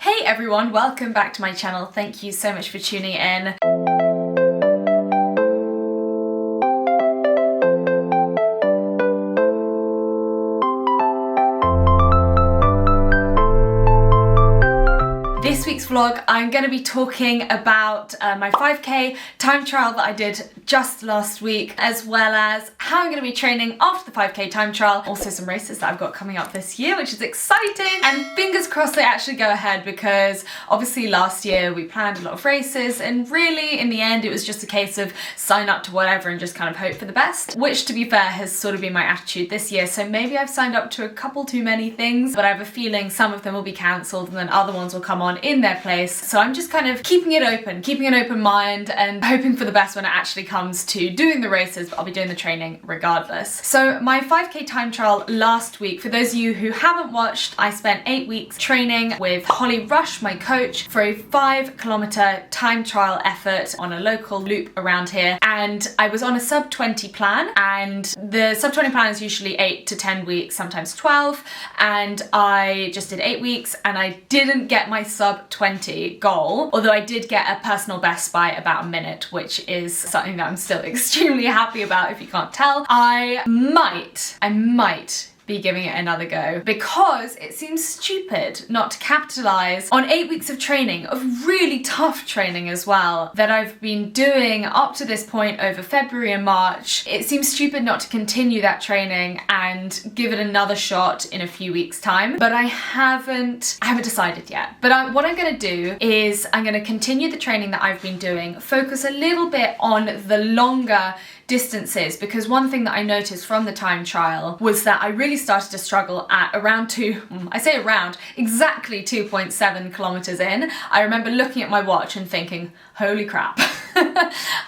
Hey everyone, welcome back to my channel. Thank you so much for tuning in. This week's vlog, I'm going to be talking about my 5k time trial that I did just last week, as well as how I'm going to be training after the 5k time trial. Also some races that I've got coming up this year, which is exciting. And fingers crossed they actually go ahead, because obviously last year we planned a lot of races and really in the end it was just a case of sign up to whatever and just kind of hope for the best, which to be fair has sort of been my attitude this year. So maybe I've signed up to a couple too many things, but I have a feeling some of them will be cancelled and then other ones will come on in their place. So I'm just kind of keeping it open, keeping an open mind and hoping for the best when it actually comes to doing the races, but I'll be doing the training regardless. So my 5k time trial last week, for those of you who haven't watched, I spent 8 weeks training with Holly Rush, my coach, for a 5-kilometer time trial effort on a local loop around here. And I was on a sub 20 plan, and the sub 20 plan is usually 8 to 10 weeks, sometimes 12. And I just did 8 weeks and I didn't get my sub 20 goal, although I did get a personal best by about a minute, which is something that I'm still extremely happy about if you can't tell. I might be giving it another go, because it seems stupid not to capitalize on 8 weeks of training, of really tough training as well, that I've been doing up to this point over February and March. It seems stupid not to continue that training and give it another shot in a few weeks time, but I haven't decided yet. But what I'm gonna do is I'm gonna continue the training that I've been doing, focus a little bit on the longer distances, because one thing that I noticed from the time trial was that I really started to struggle at around exactly 2.7 kilometers in. I remember looking at my watch and thinking, holy crap,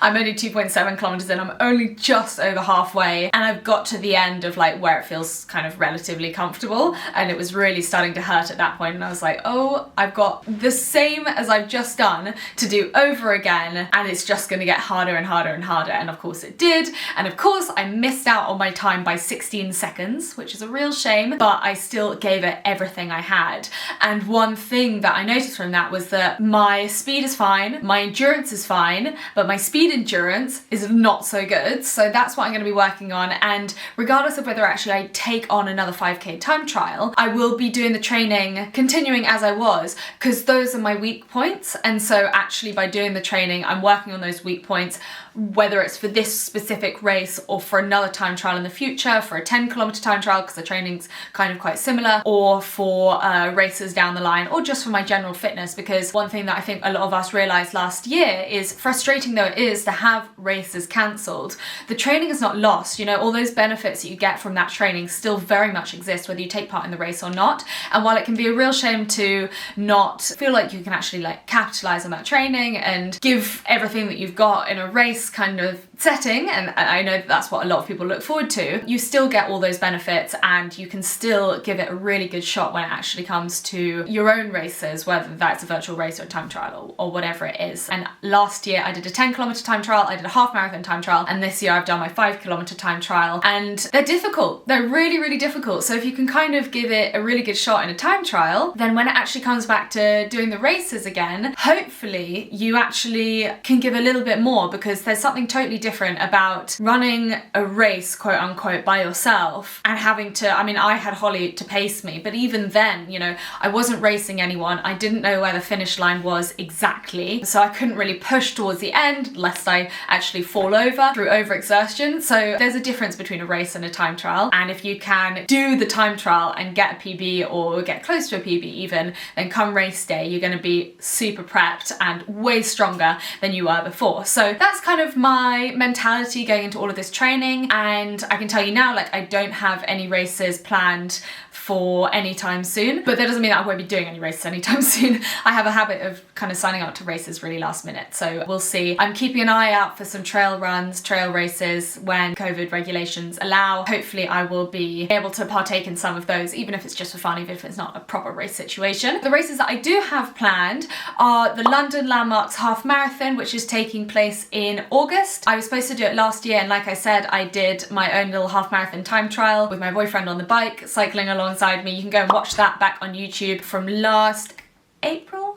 I'm only 2.7 kilometers in, I'm only just over halfway, and I've got to the end of like where it feels kind of relatively comfortable, and it was really starting to hurt at that point, and I was like, oh, I've got the same as I've just done to do over again, and it's just gonna get harder and harder and harder. And of course it did. And of course I missed out on my time by 16 seconds, which is a real shame, but I still gave it everything I had. And one thing that I noticed from that was that my speed is fine, my endurance is fine, but my speed endurance is not so good. So that's what I'm going to be working on. And regardless of whether actually I take on another 5k time trial, I will be doing the training continuing as I was, because those are my weak points. And so actually by doing the training, I'm working on those weak points, whether it's for this specific race or for another time trial in the future, for a 10-kilometer time trial because the training's kind of quite similar, or for races down the line, or just for my general fitness. Because one thing that I think a lot of us realised last year is, frustrating though it is to have races cancelled, the training is not lost. You know, all those benefits that you get from that training still very much exist whether you take part in the race or not. And while it can be a real shame to not feel like you can actually like capitalise on that training and give everything that you've got in a race kind of setting, and I know that's what a lot of people look forward to, you still get all those benefits and you can still give it a really good shot when it actually comes to your own races, whether that's a virtual race or a time trial or whatever it is. And last year I did a 10-kilometer time trial, I did a half marathon time trial, and this year I've done my 5-kilometer time trial, and they're difficult. They're really, really difficult. So if you can kind of give it a really good shot in a time trial, then when it actually comes back to doing the races again, hopefully you actually can give a little bit more, because there's something totally different about running a race, quote unquote, by yourself and having to, I mean, I had Holly to pace me, but even then, you know, I wasn't racing anyone. I didn't know where the finish line was exactly, so I couldn't really push towards the end lest I actually fall over through overexertion. So there's a difference between a race and a time trial, and if you can do the time trial and get a PB or get close to a PB even, then come race day you're going to be super prepped and way stronger than you were before. So that's kind of my mentality going into all of this training, and I can tell you now, like, I don't have any races planned for any time soon, but that doesn't mean that I won't be doing any races anytime soon. I have a habit of kind of signing up to races really last minute, so we'll see. I'm keeping an eye out for some trail runs, trail races when COVID regulations allow. Hopefully I will be able to partake in some of those, even if it's just for fun, even if it's not a proper race situation. The races that I do have planned are the London Landmarks Half Marathon, which is taking place in August. I was supposed to do it last year, and like I said, I did my own little half marathon time trial with my boyfriend on the bike, cycling alongside me. You can go and watch that back on YouTube from last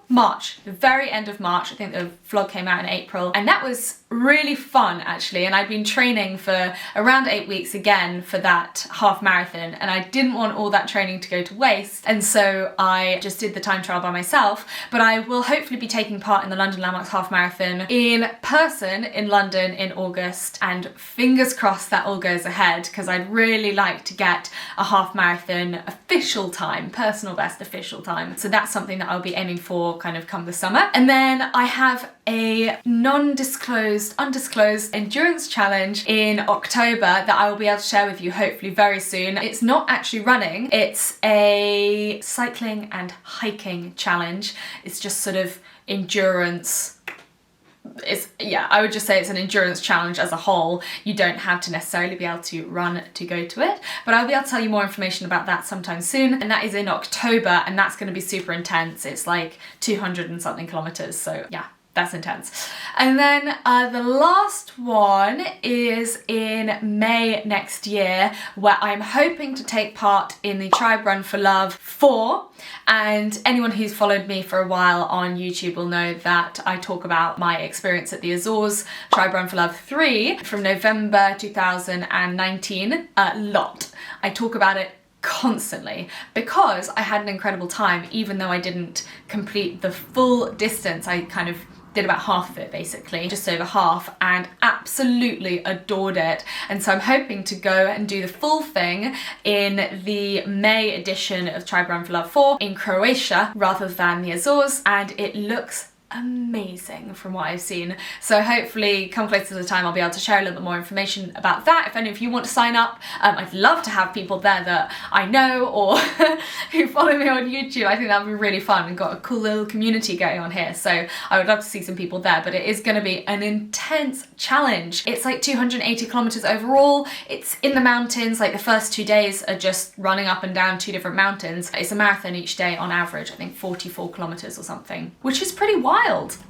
March, the very end of March. I think the vlog came out in April, and that was really fun actually. And I'd been training for around 8 weeks again for that half marathon, and I didn't want all that training to go to waste, and so I just did the time trial by myself. But I will hopefully be taking part in the London Landmarks half marathon in person in London in August, and fingers crossed that all goes ahead, because I'd really like to get a half marathon official time, personal best official time. So that's something that I'll be aiming for kind of come the summer. And then I have a undisclosed endurance challenge in October that I will be able to share with you hopefully very soon. It's not actually running, it's a cycling and hiking challenge. It's just sort of endurance. I would just say it's an endurance challenge as a whole. You don't have to necessarily be able to run to go to it, but I'll be able to tell you more information about that sometime soon, and that is in October, and that's going to be super intense. It's like 200 and something kilometers, so yeah, that's intense. And then the last one is in May next year, where I'm hoping to take part in the Tribe Run for Love 4. And anyone who's followed me for a while on YouTube will know that I talk about my experience at the Azores Tribe Run for Love 3 from November 2019 a lot. I talk about it constantly because I had an incredible time. Even though I didn't complete the full distance, I kind of did about half of it basically, just over half, and absolutely adored it. And so I'm hoping to go and do the full thing in the May edition of Tribe Run for Love 4 in Croatia rather than the Azores, and it looks amazing from what I've seen. So hopefully come closer to the time I'll be able to share a little bit more information about that. If any of you want to sign up, I'd love to have people there that I know or who follow me on YouTube. I think that would be really fun, and got a cool little community going on here, so I would love to see some people there. But it is going to be an intense challenge. It's like 280 kilometers overall. It's in the mountains. Like the first 2 days are just running up and down 2 different mountains. It's a marathon each day on average, I think 44 kilometers or something, which is pretty wild.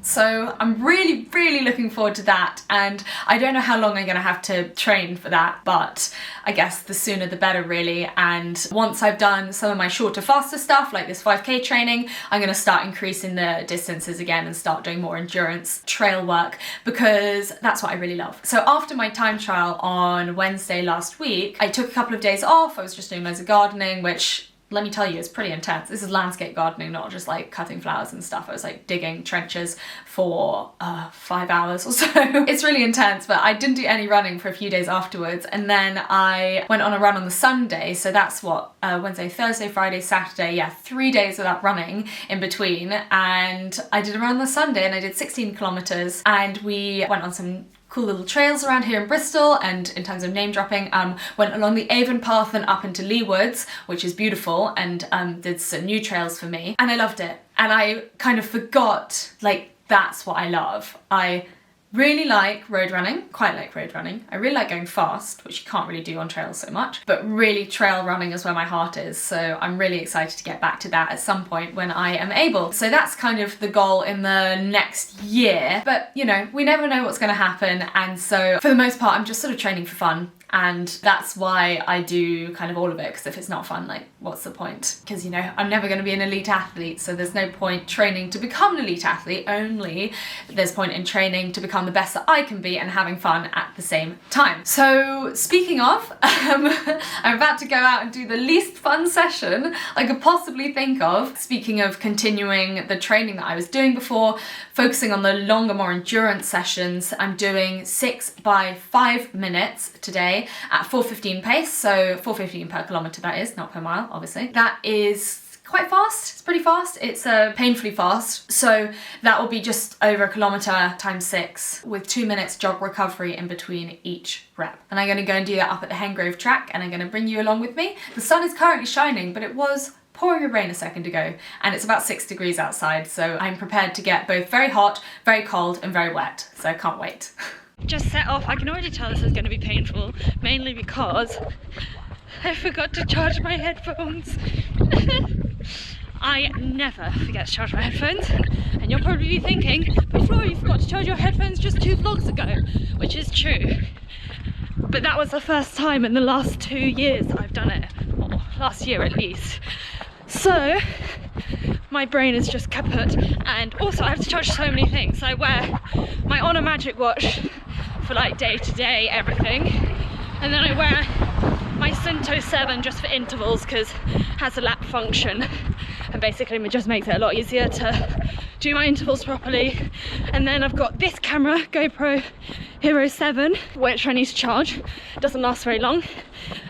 So I'm really looking forward to that, and I don't know how long I'm gonna have to train for that, but I guess the sooner the better really. And once I've done some of my shorter, faster stuff like this 5k training, I'm gonna start increasing the distances again and start doing more endurance trail work, because that's what I really love. So after my time trial on Wednesday last week, I took a couple of days off. I was just doing loads of gardening, which, let me tell you, it's pretty intense. This is landscape gardening, not just like cutting flowers and stuff. I was like digging trenches for 5 hours or so. It's really intense, but I didn't do any running for a few days afterwards. And then I went on a run on the Sunday. So that's what, Wednesday, Thursday, Friday, Saturday. Yeah, 3 days without running in between. And I did a run on the Sunday, and I did 16 kilometers, and we went on some cool little trails around here in Bristol. And in terms of name dropping, went along the Avon Path and up into Lee Woods, which is beautiful, and did some new trails for me, and I loved it. And I kind of forgot, like, that's what I love. I really like road running, quite like road running. I really like going fast, which you can't really do on trails so much, but really trail running is where my heart is. So I'm really excited to get back to that at some point when I am able. So that's kind of the goal in the next year, but you know, we never know what's going to happen. And so for the most part, I'm just sort of training for fun. And that's why I do kind of all of it, because if it's not fun, like, what's the point? Because, you know, I'm never going to be an elite athlete, so there's no point training to become an elite athlete, only there's point in training to become the best that I can be and having fun at the same time. So speaking of, I'm about to go out and do the least fun session I could possibly think of. Speaking of continuing the training that I was doing before, focusing on the longer, more endurance sessions, I'm doing 6 by 5 minutes today at 4:15 pace, so 4:15 per kilometre that is, not per mile obviously. That is quite fast, it's pretty fast, it's painfully fast, so that will be just over a kilometre times 6 with 2 minutes jog recovery in between each rep. And I'm going to go and do that up at the Hengrove track, and I'm going to bring you along with me. The sun is currently shining, but it was pouring rain a second ago, and it's about 6 degrees outside, so I'm prepared to get both very hot, very cold and very wet, so I can't wait. Just set off. I can already tell this is going to be painful, mainly because I forgot to charge my headphones. I never forget to charge my headphones, and you'll probably be thinking, but Flora, you forgot to charge your headphones just 2 vlogs ago, which is true. But that was the first time in the last 2 years I've done it, or last year at least. So my brain is just kaput. And also I have to charge so many things. I wear my Honor Magic watch for like day-to-day everything, and then I wear my Cinto 7 just for intervals because it has a lap function, and basically it just makes it a lot easier to do my intervals properly. And then I've got this camera, GoPro Hero 7, which I need to charge. It doesn't last very long,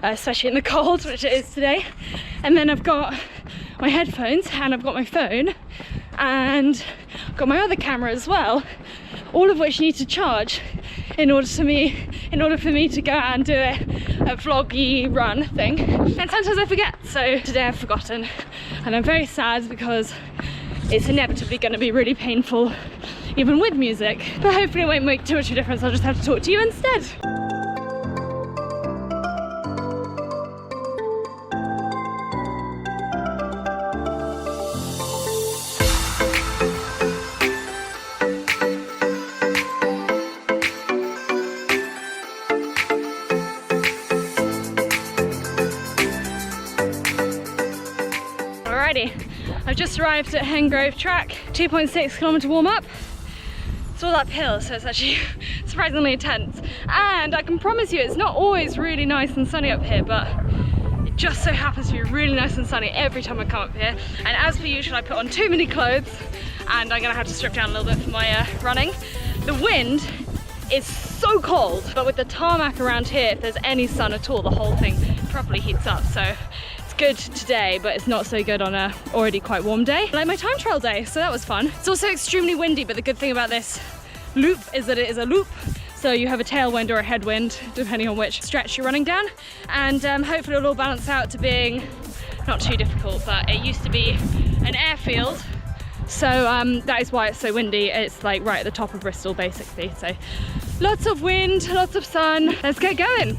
especially in the cold, which it is today. And then I've got my headphones, and I've got my phone, and I've got my other camera as well, all of which need to charge in order for me to go out and do a vloggy run thing. And sometimes I forget, so today I've forgotten, and I'm very sad because it's inevitably going to be really painful even with music, but hopefully it won't make too much of a difference. I'll just have to talk to you instead. Alrighty, I've just arrived at Hengrove track, 2.6 kilometre warm up. It's all uphill, so it's actually surprisingly intense. And I can promise you it's not always really nice and sunny up here, but it just so happens to be really nice and sunny every time I come up here. And as per usual, I put on too many clothes, and I'm gonna have to strip down a little bit for my running. The wind is so cold, but with the tarmac around here, if there's any sun at all, the whole thing properly heats up. So it's good today, but it's not so good on a already quite warm day, like my time trial day, so that was fun. It's also extremely windy, but the good thing about this loop is that it is a loop, so you have a tailwind or a headwind depending on which stretch you're running down, and hopefully it'll all balance out to being not too difficult. But it used to be an airfield, so that is why it's so windy. It's like right at the top of Bristol basically, so lots of wind, lots of sun. Let's get going.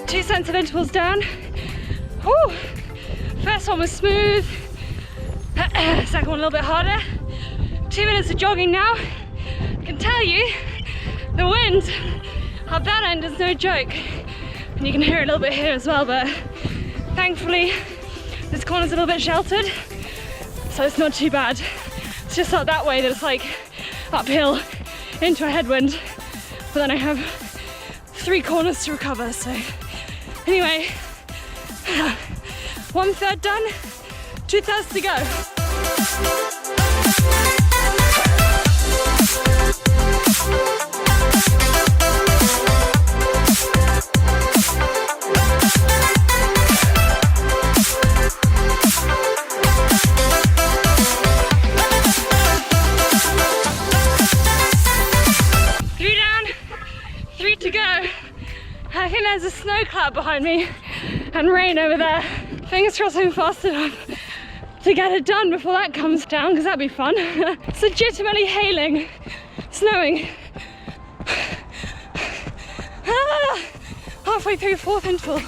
2 cents of intervals down. Whew. First one was smooth, second one a little bit harder. 2 minutes of jogging now. I can tell you, the wind up that end is no joke. And you can hear it a little bit here as well, but thankfully this corner's a little bit sheltered, so it's not too bad. It's just not that way that it's like uphill into a headwind, but then I have 3 corners to recover, so anyway, 1/3 done, 2/3 to go. I think there's a snow cloud behind me and rain over there. Fingers crossed I'm fast enough to get it done before that comes down, because that'd be fun. It's legitimately hailing, snowing. Halfway through 4th interval.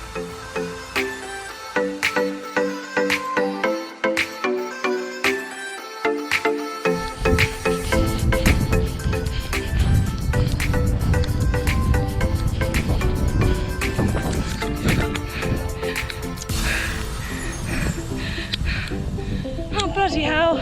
Bloody hell.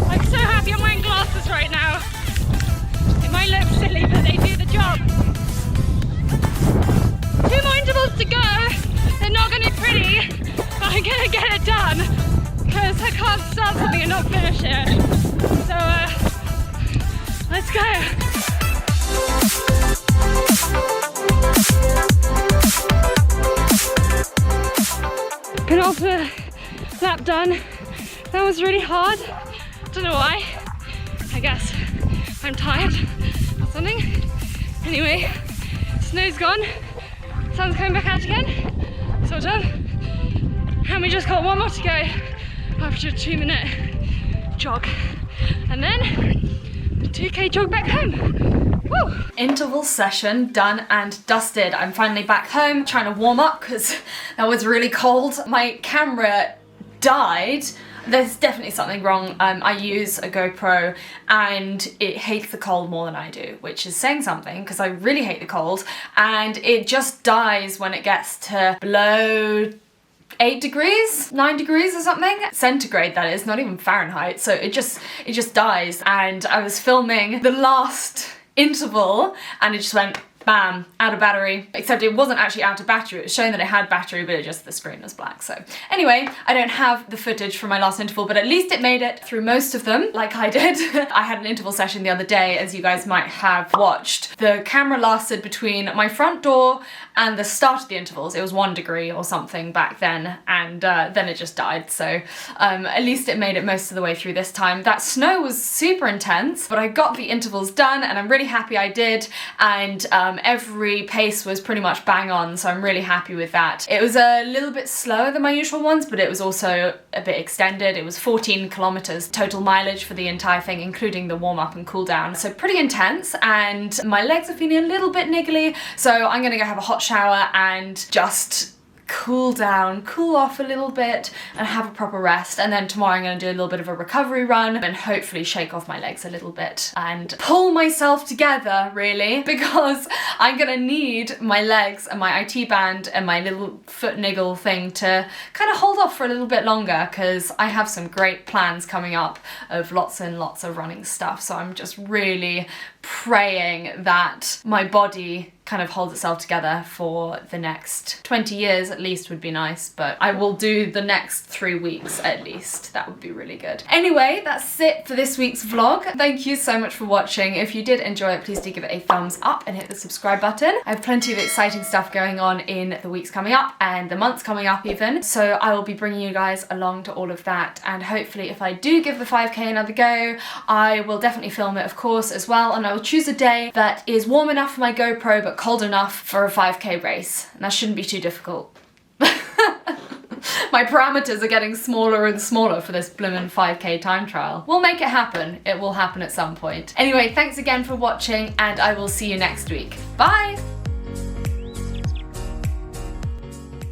I'm so happy I'm wearing glasses right now. It might look silly, but they do the job. 2 more intervals to go. They're not going to be pretty, but I'm going to get it done, because I can't start something and not finish it. So, let's go! Penultimate lap done. That was really hard. Don't know why. I guess I'm tired or something. Anyway, snow's gone. Sun's coming back out again. Sort of. And we just got 1 more to go after a 2-minute jog. And then 2k jog back home. Woo. Interval session done and dusted. I'm finally back home trying to warm up because that was really cold. My camera died. There's definitely something wrong. I use a GoPro and it hates the cold more than I do, which is saying something because I really hate the cold, and it just dies when it gets to below 8 degrees, 9 degrees or something. Centigrade, that is, not even Fahrenheit. So it just dies. And I was filming the last interval and it just went bam, out of battery. Except it wasn't actually out of battery, it was showing that it had battery, but the screen was black. So anyway, I don't have the footage from my last interval, but at least it made it through most of them, like I did. I had an interval session the other day, as you guys might have watched. The camera lasted between my front door and the start of the intervals. It was 1 degree or something back then, and then it just died. So at least it made it most of the way through this time. That snow was super intense, but I got the intervals done and I'm really happy I did. And every pace was pretty much bang on, so I'm really happy with that. It was a little bit slower than my usual ones, but it was also a bit extended. It was 14 kilometers total mileage for the entire thing, including the warm up and cool down. So pretty intense, and my legs are feeling a little bit niggly, so I'm gonna go have a hot shower and just cool down, cool off a little bit and have a proper rest. And then tomorrow I'm going to do a little bit of a recovery run and hopefully shake off my legs a little bit and pull myself together, really, because I'm going to need my legs and my IT band and my little foot niggle thing to kind of hold off for a little bit longer, because I have some great plans coming up of lots and lots of running stuff. So I'm just really praying that my body kind of holds itself together for the next 20 years at least would be nice, but I will do the next 3 weeks at least. That would be really good. Anyway, that's it for this week's vlog. Thank you so much for watching. If you did enjoy it, please do give it a thumbs up and hit the subscribe button. I have plenty of exciting stuff going on in the weeks coming up and the months coming up even, so I will be bringing you guys along to all of that, and hopefully if I do give the 5k another go, I will definitely film it, of course, as well, and I will choose a day that is warm enough for my GoPro but cold enough for a 5k race, and that shouldn't be too difficult. My parameters are getting smaller and smaller for this bloomin' 5k time trial. We'll make it happen. It will happen at some point. Anyway, thanks again for watching, and I will see you next week. Bye!